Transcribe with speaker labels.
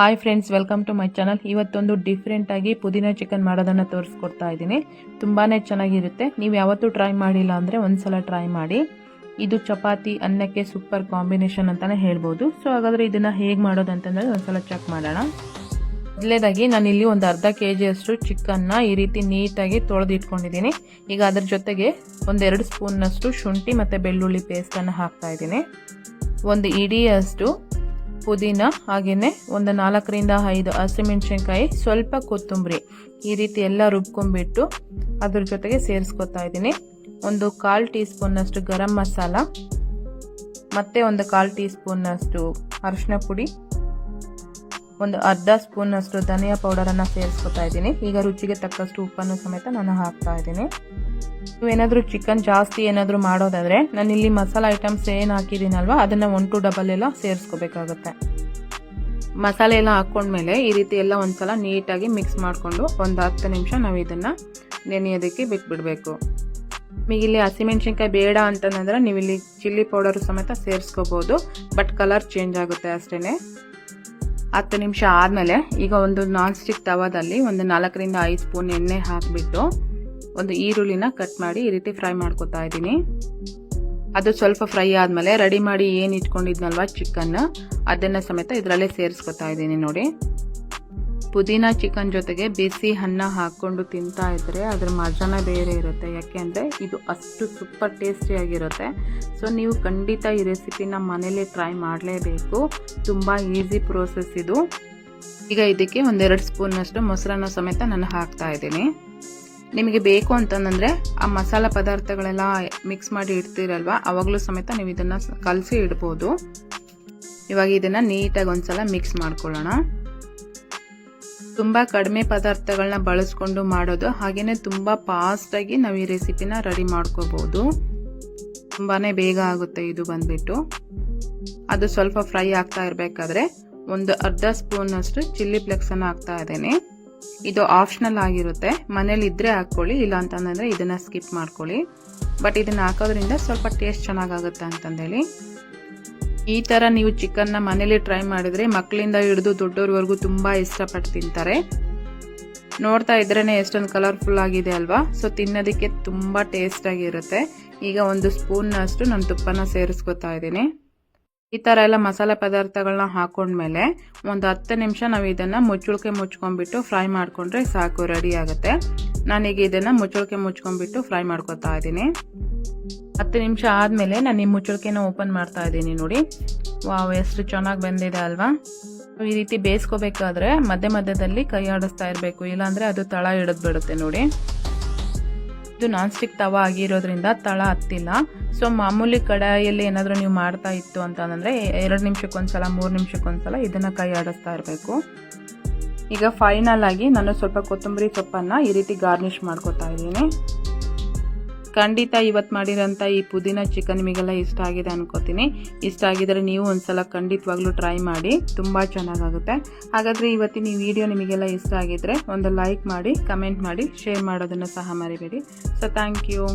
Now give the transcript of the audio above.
Speaker 1: Hi friends, welcome to my channel. ಇವತ್ತೊಂದು different ಆಗಿ ಪುದೀನ ಚಿಕನ್ ಮಾಡೋದನ್ನು ತೋರಿಸ್ಕೊಡ್ತಾ ಇದ್ದೀನಿ. ತುಂಬಾ ಚೆನ್ನಾಗಿರುತ್ತೆ. ನೀವು ಯಾವತ್ತೂ ಟ್ರೈ ಮಾಡಿಲ್ಲ ಅಂದರೆ ಒಂದ್ಸಲ ಟ್ರೈ ಮಾಡಿ. ಇದು ಚಪಾತಿ ಅನ್ನಕ್ಕೆ ಸೂಪರ್ ಕಾಂಬಿನೇಷನ್ ಅಂತಲೇ ಹೇಳ್ಬೋದು. ಸೊ ಹಾಗಾದರೆ ಇದನ್ನು ಹೇಗೆ ಮಾಡೋದು ಅಂತಂದರೆ ಒಂದ್ಸಲ ಚೆಕ್ ಮಾಡೋಣ. ಮೊದಲೇದಾಗಿ ನಾನಿಲ್ಲಿ ಒಂದು ಅರ್ಧ kg ಚಿಕನ್ನ ಈ ರೀತಿ ನೀಟಾಗಿ ತೊಳೆದು ಇಟ್ಕೊಂಡಿದ್ದೀನಿ. ಈಗ ಅದ್ರ ಜೊತೆಗೆ 1-2 ಸ್ಪೂನ್ನಷ್ಟು ಶುಂಠಿ ಮತ್ತು ಬೆಳ್ಳುಳ್ಳಿ ಪೇಸ್ಟನ್ನು ಹಾಕ್ತಾ ಇದ್ದೀನಿ. ಒಂದು ಇಡಿಯಷ್ಟು ಪುದೀನ, ಹಾಗೆಯೇ ಒಂದು 4-5 ಹಸಿಮೆಣಸಿನ್ಕಾಯಿ, ಸ್ವಲ್ಪ ಕೊತ್ತಂಬರಿ ಈ ರೀತಿ ಎಲ್ಲ ರುಬ್ಕೊಂಡ್ಬಿಟ್ಟು ಅದ್ರ ಜೊತೆಗೆ ಸೇರಿಸ್ಕೊತಾ ಇದ್ದೀನಿ. ಒಂದು 1/4 ಟೀ ಸ್ಪೂನ್ನಷ್ಟು ಗರಂ ಮಸಾಲ, ಮತ್ತೆ ಒಂದು 1/4 ಟೀ ಸ್ಪೂನ್ನಷ್ಟು ಅರಿಶಿನ ಪುಡಿ, ಒಂದು ಅರ್ಧ ಸ್ಪೂನ್ನಷ್ಟು ಧನಿಯಾ ಪೌಡರನ್ನು ಸೇರಿಸ್ಕೊತಾ ಇದ್ದೀನಿ. ಈಗ ರುಚಿಗೆ ತಕ್ಕಷ್ಟು ಉಪ್ಪನ್ನು ಸಮೇತ ನಾನು ಹಾಕ್ತಾ ಇದ್ದೀನಿ. ನೀವೇನಾದರೂ ಚಿಕನ್ ಜಾಸ್ತಿ ಏನಾದರೂ ಮಾಡೋದಾದರೆ ನಾನಿಲ್ಲಿ ಮಸಾಲ ಐಟಮ್ಸ್ ಏನು ಹಾಕಿದ್ದೀನಲ್ವ ಅದನ್ನು 1 to 2 ಎಲ್ಲ ಸೇರಿಸ್ಕೋಬೇಕಾಗುತ್ತೆ. ಮಸಾಲೆ ಎಲ್ಲ ಹಾಕ್ಕೊಂಡ್ಮೇಲೆ ಈ ರೀತಿ ಎಲ್ಲ ಒಂದ್ಸಲ ನೀಟಾಗಿ ಮಿಕ್ಸ್ ಮಾಡಿಕೊಂಡು ಒಂದು 10 ನಿಮಿಷ ನಾವು ಇದನ್ನು ನೆನೆಯೋದಕ್ಕೆ ಬಿಟ್ಬಿಡಬೇಕು. ನಿಮಗಿಲ್ಲಿ ಹಸಿಮೆಣಸಿನ್ಕಾಯಿ ಬೇಡ ಅಂತಂದ್ರೆ ನೀವಿಲ್ಲಿ ಚಿಲ್ಲಿ ಪೌಡರು ಸಮೇತ ಸೇರಿಸ್ಕೋಬೋದು, ಬಟ್ ಕಲರ್ ಚೇಂಜ್ ಆಗುತ್ತೆ ಅಷ್ಟೇ. 10 ನಿಮಿಷ ಆದಮೇಲೆ ಈಗ ಒಂದು ನಾನ್ ಸ್ಟಿಕ್ ತವಾದಲ್ಲಿ ಒಂದು 4-5 ಸ್ಪೂನ್ ಎಣ್ಣೆ ಹಾಕಿಬಿಟ್ಟು ಒಂದು ಈರುಳ್ಳಿನ ಕಟ್ ಮಾಡಿ ಈ ರೀತಿ ಫ್ರೈ ಮಾಡ್ಕೊತಾ ಇದ್ದೀನಿ. ಅದು ಸ್ವಲ್ಪ ಫ್ರೈ ಆದಮೇಲೆ ರೆಡಿ ಮಾಡಿ ಏನು ಇಟ್ಕೊಂಡಿದ್ನಲ್ವ ಚಿಕನ್, ಅದನ್ನು ಸಮೇತ ಇದರಲ್ಲೇ ಸೇರಿಸ್ಕೊತಾ ಇದ್ದೀನಿ. ನೋಡಿ, ಪುದೀನ ಚಿಕನ್ ಜೊತೆಗೆ ಬಿಸಿ ಅನ್ನ ಹಾಕ್ಕೊಂಡು ತಿಂತಾ ಇದ್ದರೆ ಅದ್ರ ಮಜಾನೇ ಬೇರೆ ಇರುತ್ತೆ. ಯಾಕೆಂದರೆ ಇದು ಅಷ್ಟು ಸೂಪರ್ ಟೇಸ್ಟಿಯಾಗಿರುತ್ತೆ. ಸೊ ನೀವು ಖಂಡಿತ ಈ ರೆಸಿಪಿನ ಮನೇಲಿ ಟ್ರೈ ಮಾಡಲೇಬೇಕು. ತುಂಬ ಈಸಿ ಪ್ರೋಸೆಸ್ ಇದು. ಈಗ ಇದಕ್ಕೆ 1-2 ಸ್ಪೂನ್ನಷ್ಟು ಮೊಸರನ್ನ ಸಮೇತ ನಾನು ಹಾಕ್ತಾ ಇದ್ದೀನಿ. ನಿಮಗೆ ಬೇಕು ಅಂತಂದರೆ ಆ ಮಸಾಲ ಪದಾರ್ಥಗಳೆಲ್ಲ ಮಿಕ್ಸ್ ಮಾಡಿ ಇಡ್ತೀರಲ್ವ, ಅವಾಗಲೂ ಸಮೇತ ನೀವು ಇದನ್ನು ಕಲಸಿ ಇಡ್ಬೋದು. ಇವಾಗ ಇದನ್ನು ನೀಟಾಗಿ ಒಂದ್ಸಲ ಮಿಕ್ಸ್ ಮಾಡ್ಕೊಳ್ಳೋಣ. ತುಂಬ ಕಡಿಮೆ ಪದಾರ್ಥಗಳನ್ನ ಬಳಸ್ಕೊಂಡು ಮಾಡೋದು, ಹಾಗೆಯೇ ತುಂಬ ಫಾಸ್ಟಾಗಿ ನಾವು ಈ ರೆಸಿಪಿನ ರೆಡಿ ಮಾಡ್ಕೋಬೋದು. ತುಂಬಾ ಬೇಗ ಆಗುತ್ತೆ ಇದು ಬಂದ್ಬಿಟ್ಟು. ಅದು ಸ್ವಲ್ಪ ಫ್ರೈ ಆಗ್ತಾ ಇರಬೇಕಾದ್ರೆ ಒಂದು ಅರ್ಧ ಸ್ಪೂನ್ನಷ್ಟು ಚಿಲ್ಲಿ ಫ್ಲೇಕ್ಸನ್ನು ಹಾಕ್ತಾ ಇದ್ದೇನೆ. ಇದು ಆಪ್ಷನಲ್ ಆಗಿರುತ್ತೆ, ಮನೇಲಿ ಇದ್ರೆ ಹಾಕ್ಕೊಳ್ಳಿ, ಇಲ್ಲ ಅಂತಂದರೆ ಇದನ್ನು ಸ್ಕಿಪ್ ಮಾಡ್ಕೊಳ್ಳಿ. ಬಟ್ ಇದನ್ನು ಹಾಕೋದ್ರಿಂದ ಸ್ವಲ್ಪ ಟೇಸ್ಟ್ ಚೆನ್ನಾಗಾಗುತ್ತೆ ಅಂತಂದೇಳಿ. ಈ ಥರ ನೀವು ಚಿಕನ್ನ ಮನೇಲಿ ಟ್ರೈ ಮಾಡಿದರೆ ಮಕ್ಕಳಿಂದ ಹಿಡಿದು ದೊಡ್ಡವ್ರವರೆಗೂ ತುಂಬ ಇಷ್ಟಪಟ್ಟು ತಿಂತಾರೆ. ನೋಡ್ತಾ ಇದ್ರೇ ಎಷ್ಟೊಂದು ಕಲರ್ಫುಲ್ ಆಗಿದೆ ಅಲ್ವಾ. ಸೊ ತಿನ್ನೋದಕ್ಕೆ ತುಂಬ ಟೇಸ್ಟಾಗಿರುತ್ತೆ. ಈಗ 1 ಸ್ಪೂನ್ನಷ್ಟು ನಾನು ತುಪ್ಪನ ಸೇರಿಸ್ಕೊತಾ ಇದ್ದೀನಿ. ಈ ಥರ ಎಲ್ಲ ಮಸಾಲೆ ಪದಾರ್ಥಗಳನ್ನ ಹಾಕೊಂಡ್ಮೇಲೆ ಒಂದು 10 ನಿಮಿಷ ನಾವು ಇದನ್ನು ಮುಚ್ಕೊಂಡ್ಬಿಟ್ಟು ಫ್ರೈ ಮಾಡಿಕೊಂಡ್ರೆ ಸಾಕು, ರೆಡಿ ಆಗುತ್ತೆ. ನಾನೀಗ ಇದನ್ನು ಮುಚ್ಕೊಂಡ್ಬಿಟ್ಟು ಫ್ರೈ ಮಾಡ್ಕೊತಾ ಇದ್ದೀನಿ. 10 ನಿಮಿಷ ಆದಮೇಲೆ ನಾನು ಈ ಮುಚ್ಚಳಿಕೆನ ಓಪನ್ ಮಾಡ್ತಾ ಇದ್ದೀನಿ. ನೋಡಿ, ವಾವ್, ಎಷ್ಟು ಚೆನ್ನಾಗಿ ಬೆಂದಿದೆ ಅಲ್ವಾ. ಈ ರೀತಿ ಬೇಯಿಸ್ಕೋಬೇಕಾದ್ರೆ ಮಧ್ಯದಲ್ಲಿ ಕೈ ಆಡಿಸ್ತಾ ಇರಬೇಕು, ಇಲ್ಲಾಂದರೆ ಅದು ತಳ ಹಿಡಿದು ಬಿಡುತ್ತೆ. ನೋಡಿ, ಇದು ನಾನ್ ಸ್ಟಿಕ್ ತವ ಆಗಿರೋದ್ರಿಂದ ತಳ ಹತ್ತಿಲ್ಲ. ಸೊ ಮಾಮೂಲಿ ಕಡಾಯಿಯಲ್ಲಿ ಏನಾದರೂ ನೀವು ಮಾಡ್ತಾ ಇತ್ತು ಅಂತಂದರೆ 2 ನಿಮಿಷಕ್ಕೊಂದ್ಸಲ 3 ನಿಮಿಷಕ್ಕೊಂದ್ಸಲ ಇದನ್ನು ಕೈ ಆಡಿಸ್ತಾ ಇರಬೇಕು. ಈಗ ಫೈನಲ್ ಆಗಿ ನಾನು ಸ್ವಲ್ಪ ಕೊತ್ತಂಬರಿ ಸೊಪ್ಪನ್ನು ಈ ರೀತಿ ಗಾರ್ನಿಷ್ ಮಾಡ್ಕೊತಾ ಇದ್ದೀನಿ. ಖಂಡಿತ ಇವತ್ತು ಮಾಡಿರೋಂಥ ಈ ಪುದೀನ ಚಿಕನ್ ನಿಮಗೆಲ್ಲ ಇಷ್ಟ ಆಗಿದೆ ಅನ್ಕೋತೀನಿ. ಇಷ್ಟ ಆಗಿದರೆ ನೀವು ಒಂದ್ಸಲ ಖಂಡಿತವಾಗ್ಲೂ ಟ್ರೈ ಮಾಡಿ, ತುಂಬ ಚೆನ್ನಾಗಾಗುತ್ತೆ. ಹಾಗಾದರೆ ಇವತ್ತಿನ ಈ ವಿಡಿಯೋ ನಿಮಗೆಲ್ಲ ಇಷ್ಟ ಆಗಿದ್ರೆ ಒಂದು ಲೈಕ್ ಮಾಡಿ, ಕಮೆಂಟ್ ಮಾಡಿ, ಶೇರ್ ಮಾಡೋದನ್ನು ಸಹ ಮರಿಬೇಡಿ. So thank you.